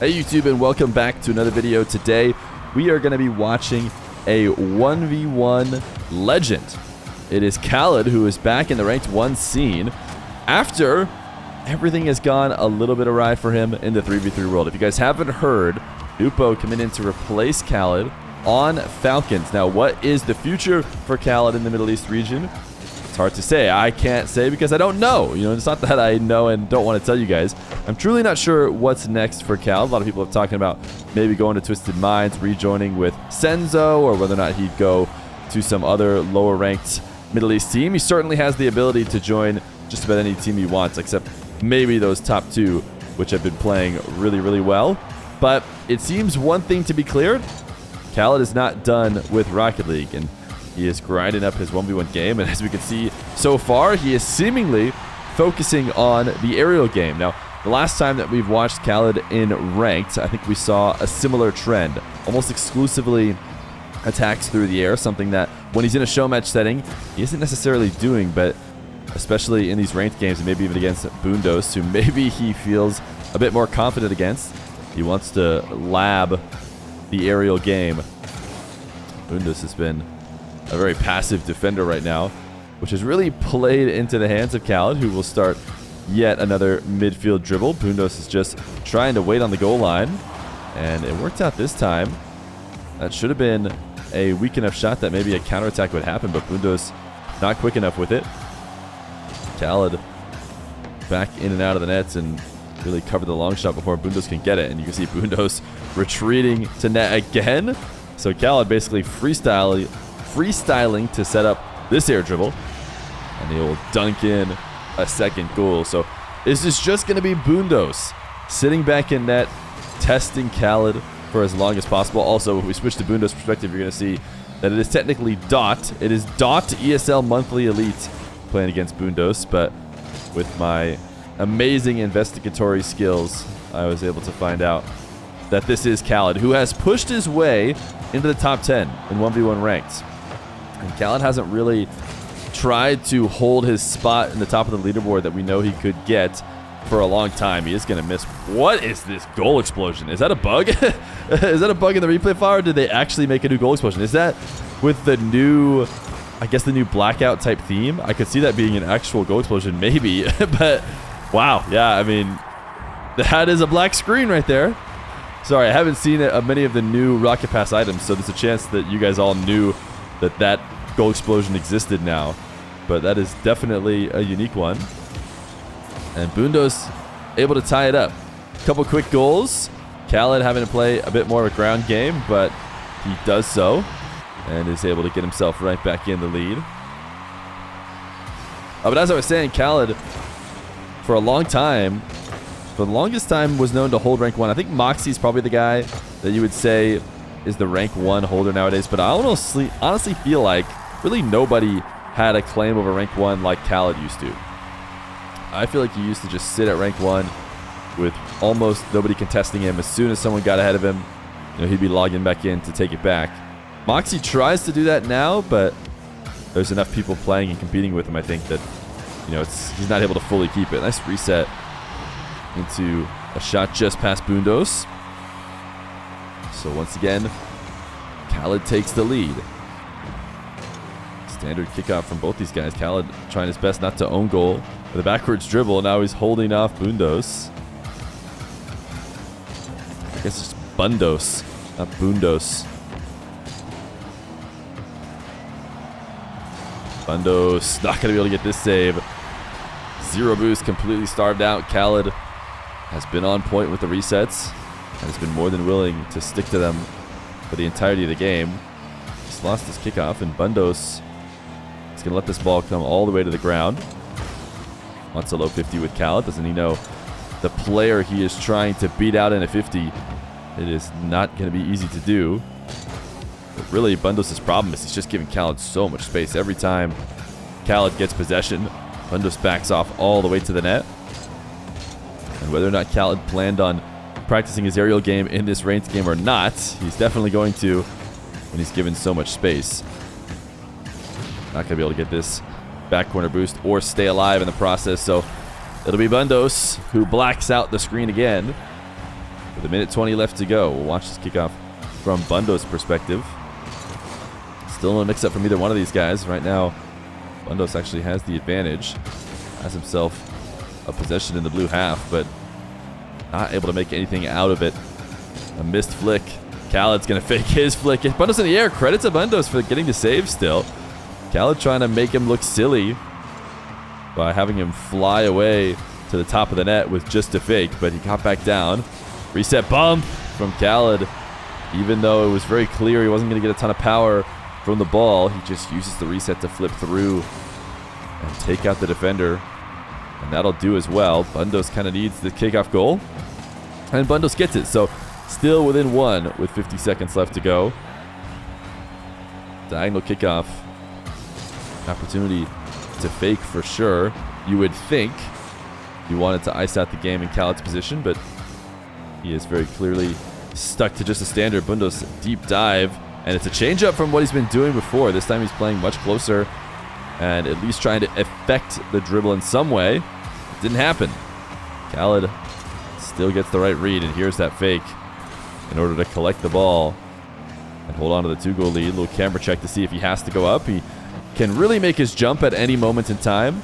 Hey YouTube, and welcome back to another video. Today we are going to be watching a 1v1 legend. It is oKhaliD, who is back in the ranked 1 scene after everything has gone a little bit awry for him in the 3v3 world. If you guys haven't heard, Upo coming in to replace oKhaliD on Falcons. Now, what is the future for oKhaliD in the Middle East region? It's hard to say. I can't say because I don't know. You know, it's not that I know and don't want to tell you guys. I'm truly not sure what's next for oKhaliD. A lot of people are talking about maybe going to Twisted Minds, rejoining with Senzo, or whether or not he'd go to some other lower ranked Middle East team. He certainly has the ability to join just about any team he wants, except maybe those top two, which have been playing really, really well. But it seems one thing to be clear: oKhaliD is not done with Rocket League, and he is grinding up his 1v1 game. And as we can see so far, he is seemingly focusing on the aerial game. Now, the last time that we've watched oKhaliD in ranked, I think we saw a similar trend, almost exclusively attacks through the air, something that when he's in a show match setting, he isn't necessarily doing, but especially in these ranked games, and maybe even against Bundos, who maybe he feels a bit more confident against, he wants to lab the aerial game. Bundos has been a very passive defender right now, which has really played into the hands of oKhaliD, who will start yet another midfield dribble. Bundos is just trying to wait on the goal line, and it worked out this time. That should have been a weak enough shot that maybe a counterattack would happen, but Bundos not quick enough with it. oKhaliD back in and out of the nets and really covered the long shot before Bundos can get it, and you can see Bundos retreating to net again. So oKhaliD basically freestyling to set up this air dribble, and he will dunk in a second goal. So this is just going to be Bundos sitting back in net, testing oKhaliD for as long as possible. Also, if we switch to Bundos' perspective, you're going to see that it is technically Dot. It is Dot ESL Monthly Elite playing against Bundos, but with my amazing investigatory skills, I was able to find out that this is oKhaliD, who has pushed his way into the top 10 in 1v1 ranked. And oKhaliD hasn't really tried to hold his spot in the top of the leaderboard that we know he could get for a long time. He is going to miss. What is this goal explosion? Is that a bug? Is that a bug in the replay file, or did they actually make a new goal explosion? Is that with the new, I guess, the new blackout type theme? I could see that being an actual goal explosion, maybe. But wow, yeah, I mean, that is a black screen right there. Sorry, I haven't seen many of the new Rocket Pass items, so there's a chance that you guys all knew that goal explosion existed now. But that is definitely a unique one. And Bundos able to tie it up. A couple quick goals. oKhaliD having to play a bit more of a ground game, but he does so and is able to get himself right back in the lead. But as I was saying, oKhaliD, for a long time, for the longest time, was known to hold rank 1. I think Moxie's probably the guy that you would say is the rank 1 holder nowadays, but I honestly feel like really nobody had a claim over rank 1 like oKhaliD used to. I feel like he used to just sit at rank 1 with almost nobody contesting him. As soon as someone got ahead of him, you know, he'd be logging back in to take it back. Moxie tries to do that now, but there's enough people playing and competing with him, I think, that, you know, he's not able to fully keep it. Nice reset into a shot just past Bundos. So once again, oKhaliD takes the lead. Standard kickoff from both these guys. oKhaliD trying his best not to own goal with a backwards dribble. Now he's holding off Bundos. I guess it's Bundos, not Bundos. Bundos not going to be able to get this save. Zero boost, completely starved out. oKhaliD has been on point with the resets and has been more than willing to stick to them for the entirety of the game. Just lost his kickoff, and Bundos is going to let this ball come all the way to the ground. Wants a low 50 with oKhaliD. Doesn't he know the player he is trying to beat out in a 50? It is not going to be easy to do. But really, Bundos' problem is he's just giving oKhaliD so much space. Every time oKhaliD gets possession, Bundos backs off all the way to the net. And whether or not oKhaliD planned on practicing his aerial game in this ranked game or not, he's definitely going to when he's given so much space. Not going to be able to get this back corner boost or stay alive in the process, so it'll be Bundos who blacks out the screen again. With a minute 20 left to go, we'll watch this kickoff from Bundo's perspective. Still no mix-up from either one of these guys. Right now, Bundos actually has the advantage. Has himself a possession in the blue half, but not able to make anything out of it. A missed flick. oKhaliD's going to fake his flick. Bundos in the air. Credit to Bundos for getting the save still. oKhaliD trying to make him look silly by having him fly away to the top of the net with just a fake, but he got back down. Reset bump from oKhaliD. Even though it was very clear he wasn't going to get a ton of power from the ball, he just uses the reset to flip through and take out the defender. And that'll do as well. Bundos kind of needs the kickoff goal. And Bundos gets it. So still within one with 50 seconds left to go. Diagonal kickoff. Opportunity to fake for sure. You would think he wanted to ice out the game in oKhaliD's position, but he is very clearly stuck to just a standard. Bundos deep dive. And it's a change up from what he's been doing before. This time he's playing much closer and at least trying to affect the dribble in some way. It didn't happen. oKhaliD still gets the right read, and here's that fake in order to collect the ball and hold on to the 2-goal lead. Little camera check to see if he has to go up. He can really make his jump at any moment in time,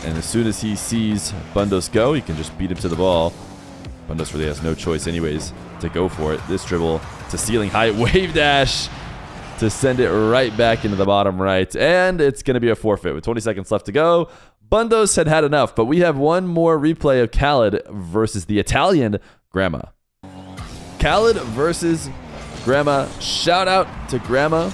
and as soon as he sees Bundos go, he can just beat him to the ball. Bundos really has no choice anyways to go for it. This dribble to ceiling height, wave dash to send it right back into the bottom right. And it's going to be a forfeit with 20 seconds left to go. Bundos had enough, but we have one more replay of oKhaliD versus the Italian Grandma. oKhaliD versus Grandma. Shout out to Grandma,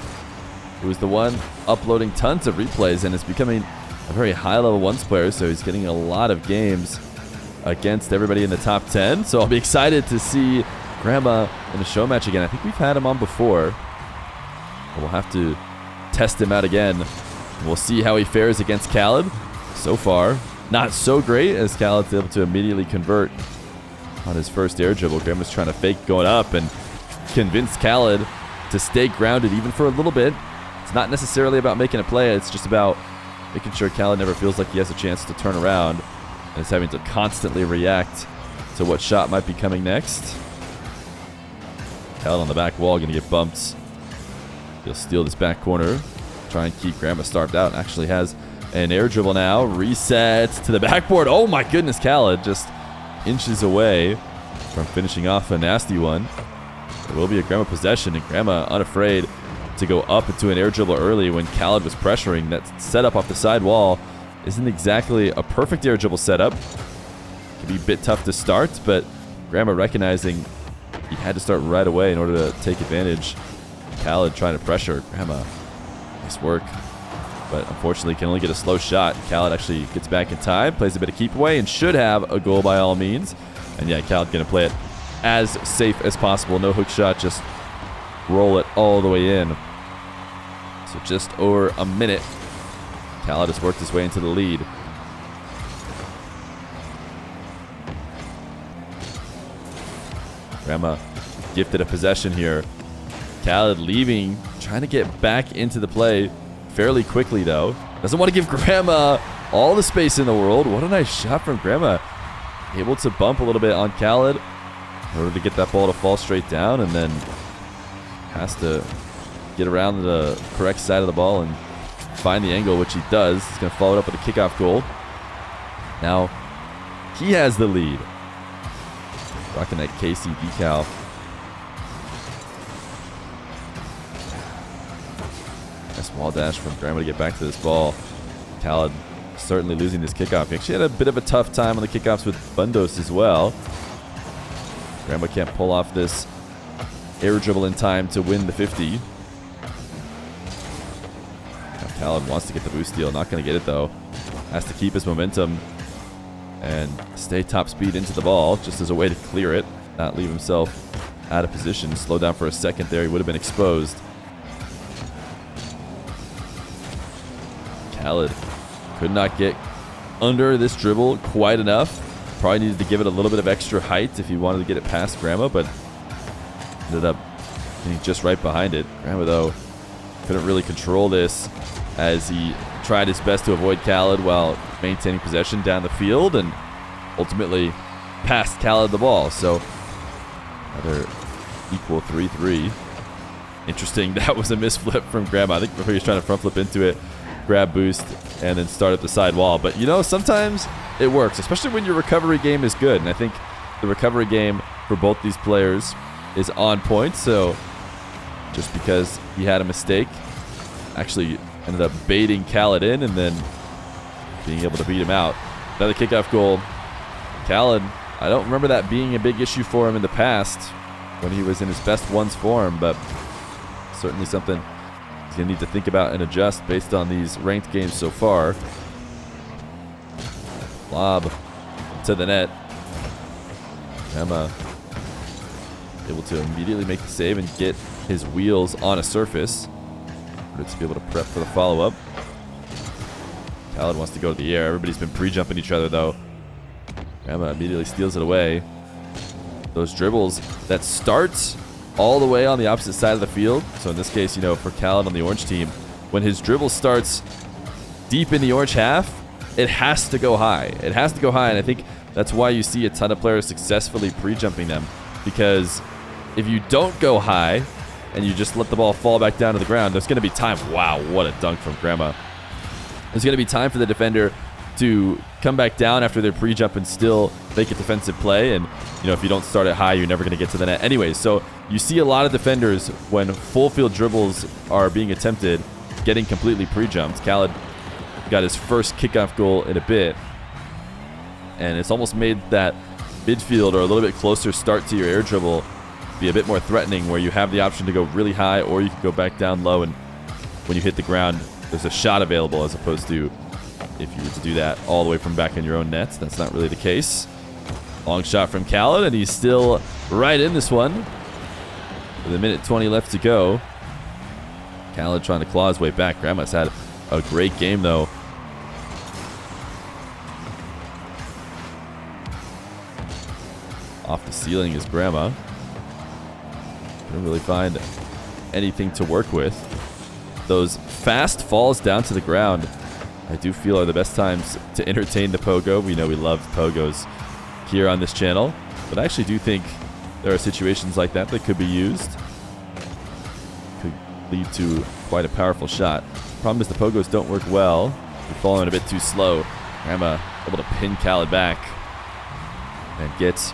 who is the one uploading tons of replays and is becoming a very high-level ones player, so he's getting a lot of games against everybody in the top 10. So I'll be excited to see Grandma in a show match again. I think we've had him on before. We'll have to test him out again. We'll see how he fares against oKhaliD. So far, not so great, as oKhaliD's able to immediately convert on his first air dribble. Grandma's trying to fake going up and convince oKhaliD to stay grounded even for a little bit. It's not necessarily about making a play. It's just about making sure oKhaliD never feels like he has a chance to turn around and is having to constantly react to what shot might be coming next. oKhaliD on the back wall, going to get bumped. He'll steal this back corner, try and keep Grandma starved out, and actually has an air dribble now. Resets to the backboard. Oh my goodness, oKhaliD just inches away from finishing off a nasty one. There will be a Grandma possession, and Grandma unafraid to go up into an air dribble early when oKhaliD was pressuring. That setup off the side wall isn't exactly a perfect air dribble setup. Can be a bit tough to start, but Grandma recognizing he had to start right away in order to take advantage. oKhaliD trying to pressure. Grandma, nice work. But unfortunately can only get a slow shot. oKhaliD actually gets back in time, plays a bit of keep away, and should have a goal by all means. And yeah, oKhaliD going to play it as safe as possible. No hook shot, just roll it all the way in. So just over a minute. oKhaliD has worked his way into the lead. Grandma gifted a possession here. oKhaliD leaving, trying to get back into the play fairly quickly though. Doesn't want to give Grandma all the space in the world. What a nice shot from Grandma. Able to bump a little bit on oKhaliD in order to get that ball to fall straight down, and then has to get around the correct side of the ball and find the angle, which he does. He's going to follow it up with a kickoff goal. Now he has the lead. Rocking that KC decal. Nice wall dash from Grandma to get back to this ball. oKhaliD certainly losing this kickoff. He actually had a bit of a tough time on the kickoffs with Bundos as well. Grandma can't pull off this air dribble in time to win the 50. oKhaliD wants to get the boost steal. Not going to get it though. Has to keep his momentum and stay top speed into the ball just as a way to clear it. Not leave himself out of position. Slow down for a second there. He would have been exposed. oKhaliD could not get under this dribble quite enough. Probably needed to give it a little bit of extra height if he wanted to get it past Grandma, but ended up getting just right behind it. Grandma, though, couldn't really control this as he tried his best to avoid oKhaliD while maintaining possession down the field, and ultimately passed oKhaliD the ball. So Another equal 3-3. Interesting. That was a misflip from Grandma. I think before he was trying to front flip into it, grab boost, and then start at the side wall. But, you know, sometimes it works, especially when your recovery game is good. And I think the recovery game for both these players is on point. So just because he had a mistake, actually ended up baiting oKhaliD in and then being able to beat him out. Another kickoff goal. oKhaliD, I don't remember that being a big issue for him in the past when he was in his best ones form, but certainly something he's going to need to think about and adjust based on these ranked games so far. Lob to the net. Emma able to immediately make the save and get his wheels on a surface to be able to prep for the follow-up. oKhaliD wants to go to the air. Everybody's been pre-jumping each other, though. Emma immediately steals it away. Those dribbles that start all the way on the opposite side of the field. So in this case, you know, for oKhaliD on the orange team, when his dribble starts deep in the orange half, it has to go high. It has to go high, and I think that's why you see a ton of players successfully pre-jumping them. Because if you don't go high and you just let the ball fall back down to the ground, there's going to be time. Wow, what a dunk from Grandma. There's going to be time for the defender to come back down after their pre-jump and still make a defensive play. And, you know, if you don't start it high, you're never going to get to the net anyways. So you see a lot of defenders when full field dribbles are being attempted getting completely pre-jumped. oKhaliD got his first kickoff goal in a bit. And it's almost made that midfield or a little bit closer start to your air dribble be a bit more threatening, where you have the option to go really high or you can go back down low, and when you hit the ground, there's a shot available, as opposed to if you were to do that all the way from back in your own nets. That's not really the case. Long shot from oKhaliD, and he's still right in this one with a minute 20 left to go. oKhaliD trying to claw his way back. Grandma's had a great game, though. Off the ceiling is Grandma. Couldn't really find anything to work with. Those fast falls down to the ground, I do feel, are the best times to entertain the pogo. We know we love pogos here on this channel, but I actually do think there are situations like that that could be used. Could lead to quite a powerful shot. Problem is the pogos don't work well. They're falling a bit too slow. Grandma able to pin oKhaliD back and gets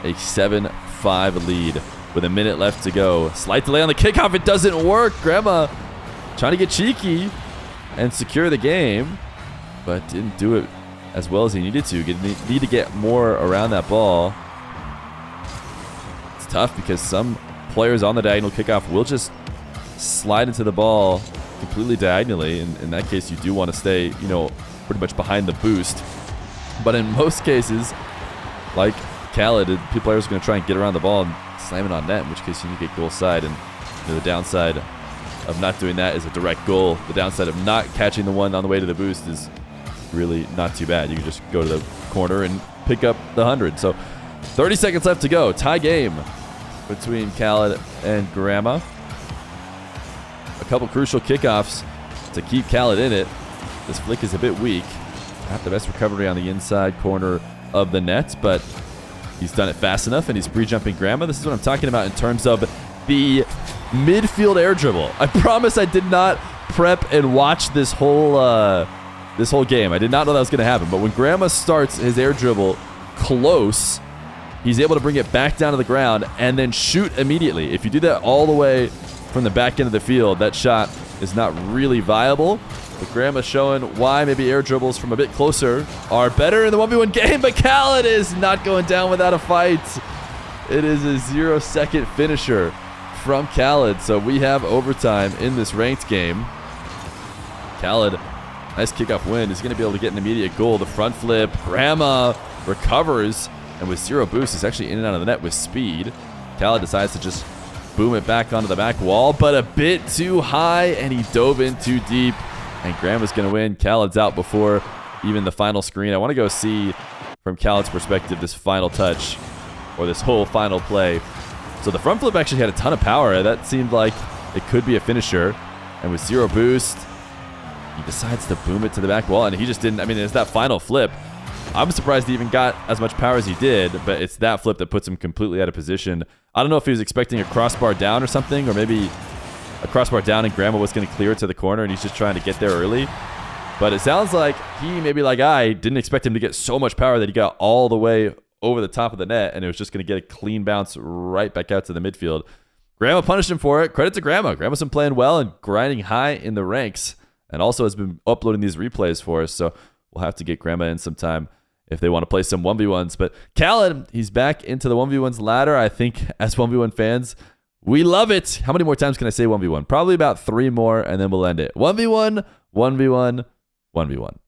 a 7-5 lead with a minute left to go. Slight delay on the kickoff. It doesn't work. Grandma trying to get cheeky and secure the game, but didn't do it as well as he needed to. Need to get more around that ball. It's tough because some players on the diagonal kickoff will just slide into the ball completely diagonally. In that case, you do want to stay, you know, pretty much behind the boost. But in most cases, like oKhaliD, players are going to try and get around the ball and slam it on net, in which case you need to get goal side. And you know, the downside of not doing that is a direct goal. The downside of not catching the one on the way to the boost is really not too bad. You can just go to the corner and pick up the 100. So 30 seconds left to go. Tie game between oKhaliD and Grandma. A couple crucial kickoffs to keep oKhaliD in it. This flick is a bit weak. Not the best recovery on the inside corner of the net, but he's done it fast enough, and he's pre-jumping Grandma. This is what I'm talking about in terms of the midfield air dribble. I promise I did not prep and watch this whole game. I did not know that was going to happen. But when Grandma starts his air dribble close, he's able to bring it back down to the ground and then shoot immediately. If you do that all the way from the back end of the field, that shot is not really viable. But Grandma's showing why maybe air dribbles from a bit closer are better in the 1v1 game. But oKhaliD is not going down without a fight. It is a 0-second finisher from oKhaliD. So we have overtime in this ranked game. oKhaliD, nice kickoff win. Is going to be able to get an immediate goal. The front flip. Grandma recovers, and with 0 boost, is actually in and out of the net with speed. oKhaliD decides to just boom it back onto the back wall, but a bit too high, and he dove in too deep. And Grandma's going to win. oKhaliD's out before even the final screen. I want to go see, from oKhaliD's perspective, this final touch, or this whole final play. So the front flip actually had a ton of power. That seemed like it could be a finisher. And with 0 boost, he decides to boom it to the back wall. And he just didn't, I mean, it's that final flip. I'm surprised he even got as much power as he did, but it's that flip that puts him completely out of position. I don't know if he was expecting a crossbar down or something, or maybe a crossbar down and Grandma was going to clear it to the corner and he's just trying to get there early. But it sounds like he, maybe like I, didn't expect him to get so much power that he got all the way over the top of the net and it was just going to get a clean bounce right back out to the midfield. Grandma punished him for it. Credit to Grandma. Grandma's been playing well and grinding high in the ranks and also has been uploading these replays for us. So we'll have to get Grandma in sometime if they want to play some 1v1s. But oKhaliD, he's back into the 1v1s ladder. I think as 1v1 fans, we love it. How many more times can I say 1v1? Probably about 3 more and then we'll end it. 1v1, 1v1, 1v1.